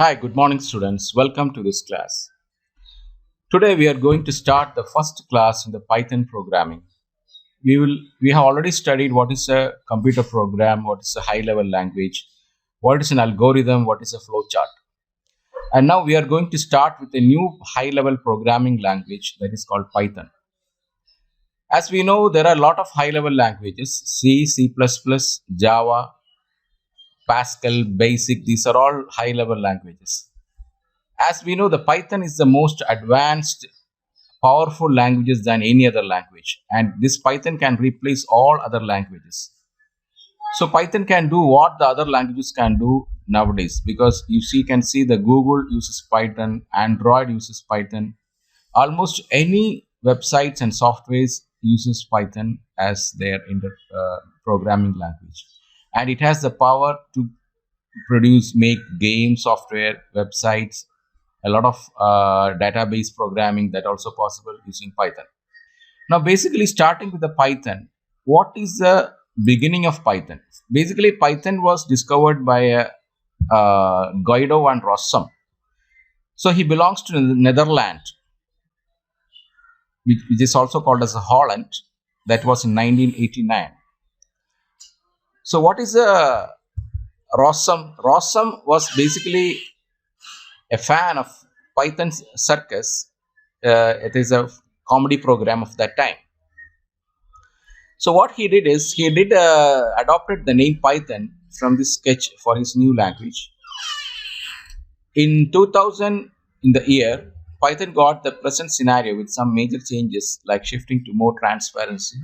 Hi, good morning, students. Welcome to this class. Today we are going to start the first class in the Python programming. We have already studied what is a computer program, what is a high level language, what is an algorithm, what is a flowchart. And now we are going to start with a new high level programming language that is called Python. As we know, there are a lot of high level languages: C, C++, Java, Pascal, Basic. These are all high level languages. As we know, the Python is the most advanced powerful languages than any other language, and this Python can replace all other languages. So Python can do what the other languages can do nowadays, because you can see the Google uses Python, Android uses Python, almost any websites and softwares uses Python as their programming language, and it has the power to make game software, websites, a lot of database programming that also possible using Python. Now, basically, starting with the Python, what is the beginning of Python? Basically, Python was discovered by Guido van Rossum. So he belongs to the Netherlands, which is also called as Holland. That was in 1989. So what is Rossum? Rossum was basically a fan of Python's Circus. It is a comedy program of that time. So what he did is he adopted the name Python from this sketch for his new language. In 2000, in the year, Python got the present scenario with some major changes like shifting to more transparency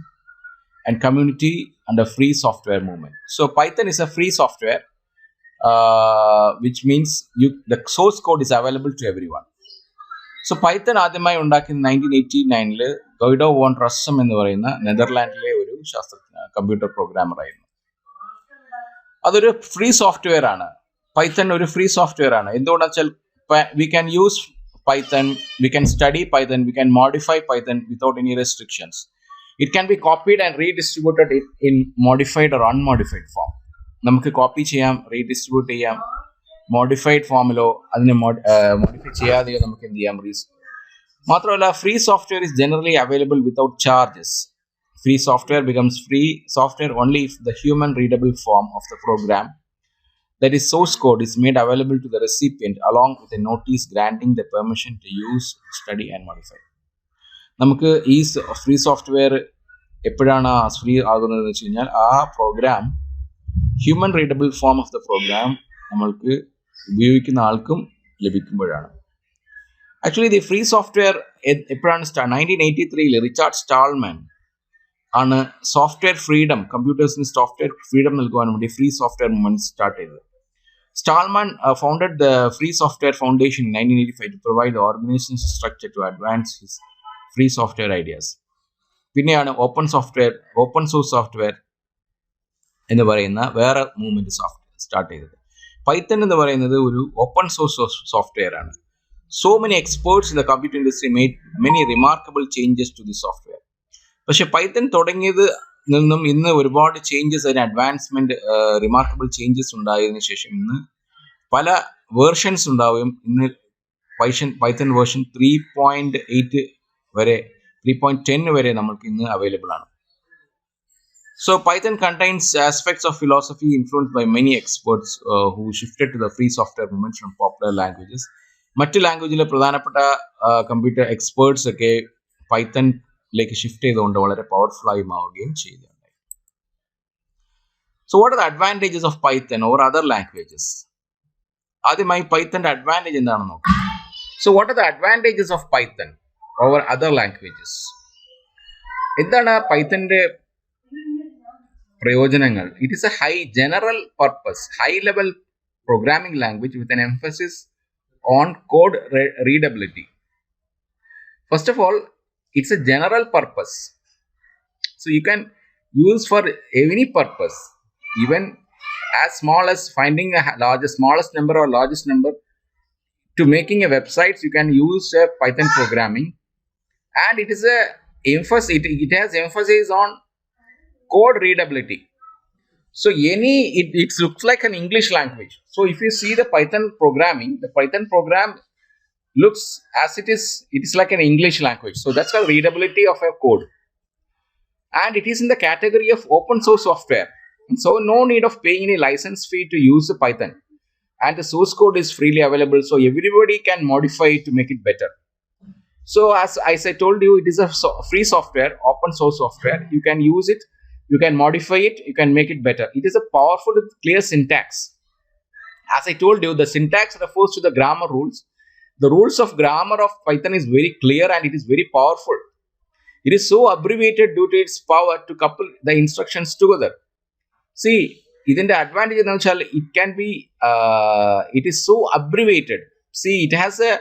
and community and a free software movement. So Python is a free software, which means the source code is available to everyone. So Python ആദ്യമായി ഉണ്ടാക്കിയത് 1989 ഗോയിഡോ von റസ്സം എന്ന് പറയുന്ന നെതർലാൻഡിലെ ഒരു computer programmer ആയിരുന്നു. അതൊരു free software ആണ്. Python ഒരു free software ആണ്. എന്തുകൊണ്ടാണെന്ന് വെച്ചാൽ we can use Python, we can study Python, we can modify Python without any restrictions. It can be copied and redistributed in modified or unmodified form. നമുക്ക് copy ചെയ്യാം, redistribute ചെയ്യാം, modified ഫോമിലോ അതിനെ modify ചെയ്യാതെയോ നമുക്ക് എന്ത് ചെയ്യാം, മാത്രമല്ല free software is generally available without charges. Free software becomes free software only if the human readable form of the program, that is source code, is made available to the recipient along with a notice granting the permission to use, study and modify. നമുക്ക് ഈ free software എപ്പോഴാണ് free ആകുന്നതെന്ന് വെച്ച് കഴിഞ്ഞാൽ ആ program human readable form of the program നമ്മൾക്ക് ഉപയോഗിക്കുന്ന ആൾക്കും ലഭിക്കുമ്പോഴാണ്. ആക്ച്വലി ദി ഫ്രീ സോഫ്റ്റ്വെയർ എപ്പോഴാണ് 1983 റിച്ചാർഡ് സ്റ്റാൾമാൻ ആണ് സോഫ്റ്റ്വെയർ ഫ്രീഡം, കമ്പ്യൂട്ടേഴ്സിന് സോഫ്റ്റ്വെയർ ഫ്രീഡം നൽകുവാൻ വേണ്ടി ഫ്രീ സോഫ്റ്റ്വെയർ മൂവ്മെന്റ് സ്റ്റാർട്ട് ചെയ്തത്. Stallman founded the Free Software Foundation in 1985 to provide the organization's structure to advance his free software ideas. പിന്നെയാണ് open source software എന്ന് പറയുന്ന വേറെ movement start ചെയ്തത്. Python എന്ന് പറയുന്നത് ഒരു ഓപ്പൺ സോഴ്സ് സോഫ്റ്റ്വെയർ ആണ്. So many experts in the computer industry made many remarkable changes to the software. പക്ഷെ പൈത്തൺ തുടങ്ങിയത് നിന്നും ഇന്ന് ഒരുപാട് ചേഞ്ചസ്, അതിന് അഡ്വാൻസ്മെന്റ്, റിമാർക്കബിൾ ചേഞ്ചസ് ഉണ്ടായതിനു ശേഷം ഇന്ന് പല വേർഷൻസ് ഉണ്ടാവുകയും ഇന്ന് പൈത്തൺ വേർഷൻ 3.8 വരെ 3.10 വരെ നമുക്ക് ഇന്ന് അവൈലബിൾ ആണ്. So Python contains aspects of philosophy influenced by many experts who shifted to the free software movement from popular languages. മറ്റു ലാംഗ്വേജിലെ പ്രധാനപ്പെട്ട കമ്പ്യൂട്ടർ എക്സ്പേർട്സ് ഒക്കെ പൈത്തണിലേക്ക് ഷിഫ്റ്റ് ചെയ്തുകൊണ്ട് വളരെ പവർഫുൾ ആയി മാറുകയും ചെയ്യുന്നുണ്ടായി. So what are the advantages of Python over other languages? ആദ്യമായി പൈത്തന്റെ അഡ്വാൻറ്റേജ് എന്താണെന്ന് നോക്കാം. So what are the advantages of Python over other languages? എന്താണ് പൈത്തന്റെ പ്രയോജനങ്ങൾ? It is a high general purpose high level programming language with an emphasis on code readability. First of all, it's a general purpose, so you can use for any purpose, even as small as finding the smallest number or largest number to making a website. You can use Python programming, and it is it has emphasis on code readability. So it looks like an English language. So if you see the Python programming, the Python program looks as it is like an English language. So that's called readability of a code. And it is in the category of open source software. And so no need of paying any license fee to use the Python. And the source code is freely available, so everybody can modify it to make it better. So as I told you, it is a free software, open source software. You can use it, you can modify it, you can make it better. It is a powerful, clear syntax. As I told you, the syntax refers to the grammar rules. The rules of grammar of Python is very clear and it is very powerful. It is so abbreviated due to its power to couple the instructions together. See, ഇതിന്റെ advantage എന്ന് വെച്ചാൽ it can be it is so abbreviated. See, it has a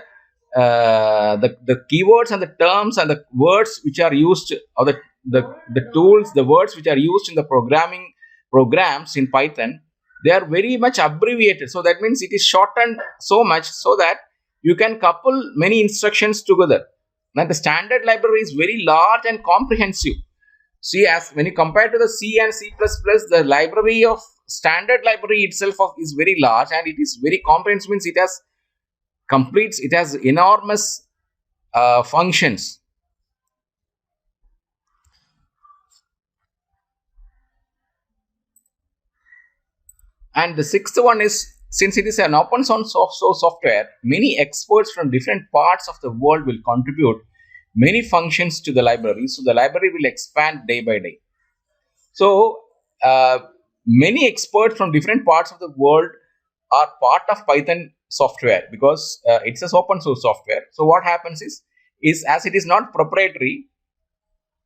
the keywords and the terms and the words which are used, or the tools, the words which are used in the programming programs in Python, they are very much abbreviated. So that means it is shortened so much so that you can couple many instructions together. Now the standard library is very large and comprehensive. See, as when you compare to the C and C++, the library of standard library itself is very large and it is very comprehensive. Means it has enormous functions. And the sixth one is, since it is an open source software, many experts from different parts of the world will contribute many functions to the library. So the library will expand day by day. So many experts from different parts of the world are part of Python software because it's an open source software. So what happens is as it is not proprietary,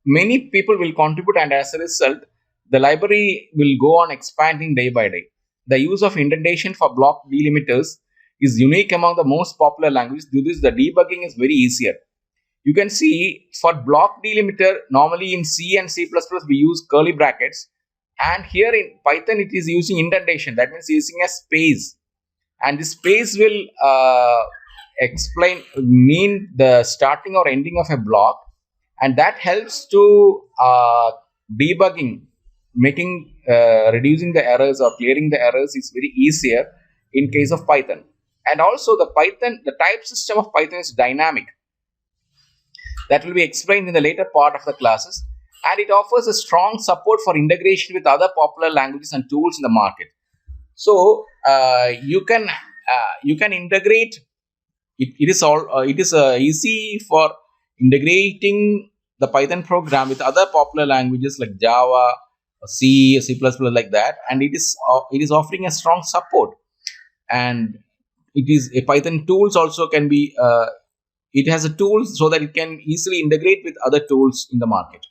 many people will contribute, and as a result, the library will go on expanding day by day. The use of indentation for block delimiters is unique among the most popular languages. Due to this, the debugging is very easier. You can see for block delimiter, normally in C and C++ we use curly brackets, and here in Python it is using indentation. That means using a space, and this space will mean the starting or ending of a block, and that helps to debugging, making reducing the errors or clearing the errors is very easier in case of Python. And also the type system of Python is dynamic. That will be explained in the later part of the classes, and it offers a strong support for integration with other popular languages and tools in the market. So you can integrate it. It is easy for integrating the Python program with other popular languages like Java, C, C++, like that, and it is offering a strong support. And it is a Python tools also can be it has a tool so that it can easily integrate with other tools in the market.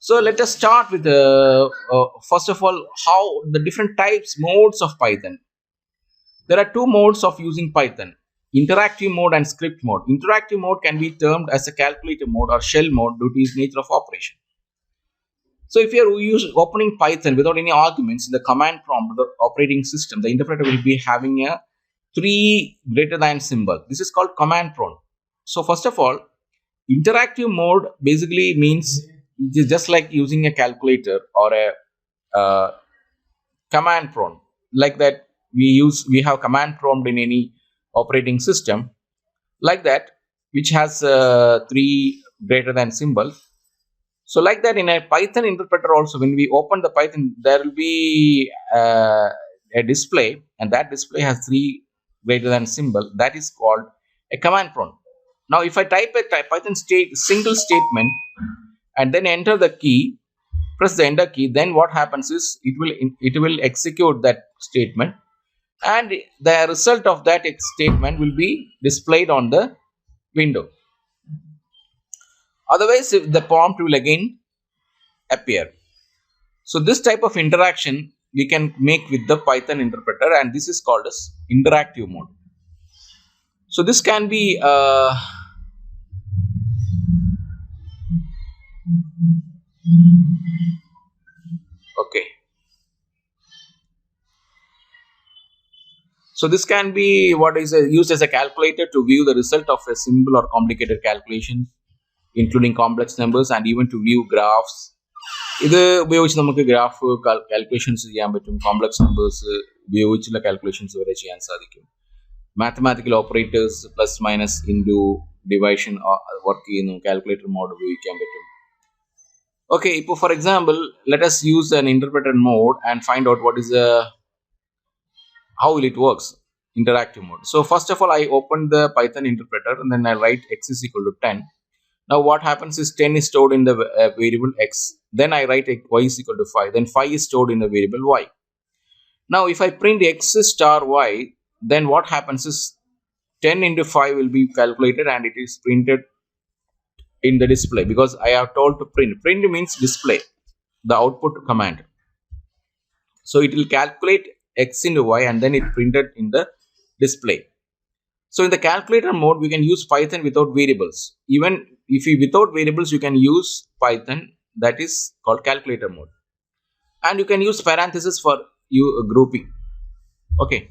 So let us start with first of all, how the different modes of Python. There are two modes of using Python: interactive mode and script mode. Interactive mode can be termed as a calculator mode or shell mode due to its nature of operation. So if you are opening Python without any arguments in the command prompt of the operating system, the interpreter will be having a 3 greater than symbol. This is called command prompt. So first of all, interactive mode basically means it is just like using a calculator or a command prompt. Like that, we have command prompt in any operating system, like that, which has 3 greater than symbol. So like that, in a Python interpreter also, when we open the Python, there will be a display, and that display has 3 greater than symbol. That is called a command prompt. Now if I type a Python single statement and then enter the key, press the enter key, then what happens is it will execute that statement, and the result of that statement will be displayed on the window. Otherwise, if the prompt will again appear. So this type of interaction we can make with the Python interpreter, and this is called as interactive mode. So this can be okay. So this can be used as a calculator to view the result of a simple or complicated calculation, including complex numbers, and even to view graphs ഇത് ഉപയോഗിച്ച് നമുക്ക് graph calculations ചെയ്യാൻ പറ്റും, complex numbers ഉപയോഗിച്ചുള്ള calculations വരെ ചെയ്യാൻ സാധിക്കും. Mathematical operators plus minus into division work ചെയ്യുന്നു, കാൽക്കുലേറ്റർ മോഡ് ഉപയോഗിക്കാൻ പറ്റും. Okay, for example, let us use an interpreter mode and find out how will it works, interactive mode. So first of all, I open the Python interpreter and then I write x is equal to 10. Now what happens is 10 is stored in the variable x. Then I write y is equal to 5. Then 5 is stored in the variable y. Now if I print x star y, then what happens is 10 into 5 will be calculated and it is printed in the display, because I have told to print. Print means display the output command. So it will calculate x into y and then it printed in the display. So in the calculator mode, we can use Python without variables. Even if you without variables, you can use Python, that is called calculator mode. And you can use parentheses for grouping. Okay.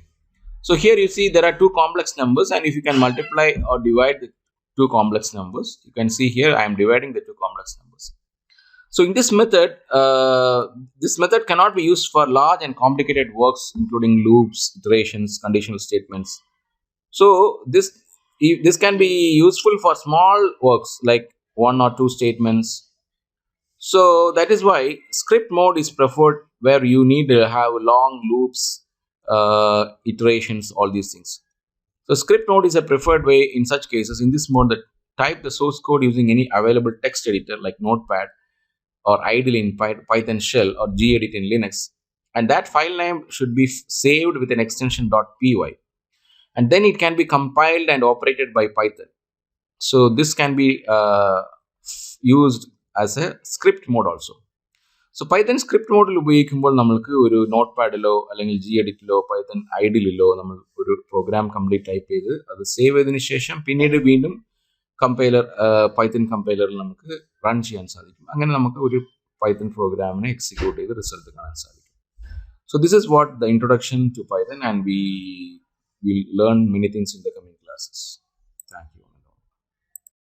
So here you see there are two complex numbers, and if you can multiply or divide the two complex numbers, you can see here I am dividing the two complex numbers. So in this method cannot be used for large and complicated works including loops, iterations, conditional statements. So this can be useful for small works like one or two statements. So that is why script mode is preferred, where you need to have long loops, iterations, all these things. So script mode is a preferred way in such cases. In this mode, type the source code using any available text editor like Notepad or idle in Python shell or gedit in Linux, and that file name should be saved with an extension .py, and then it can be compiled and operated by Python. So this can be used as a script mode also. So Python script mode ഉപയോഗിക്കുമ്പോൾ നമുക്ക് ഒരു നോട്ട്പാഡിലോ അല്ലെങ്കിൽ geditലോ Python ഐഡിലിലോ നമ്മൾ ഒരു programme complete type ചെയ്ത് അത് save ചെയ്തതിനു ശേഷം പിന്നീട് വീണ്ടും പൈത്തൺ കമ്പൈലറിൽ നമുക്ക് റൺ ചെയ്യാൻ സാധിക്കും. അങ്ങനെ നമുക്ക് ഒരു പൈത്തൺ പ്രോഗ്രാമിനെ എക്സിക്യൂട്ട് ചെയ്ത് റിസൾട്ട് കാണാൻ സാധിക്കും. So this is what the introduction to Python, and we will learn many things in the coming classes.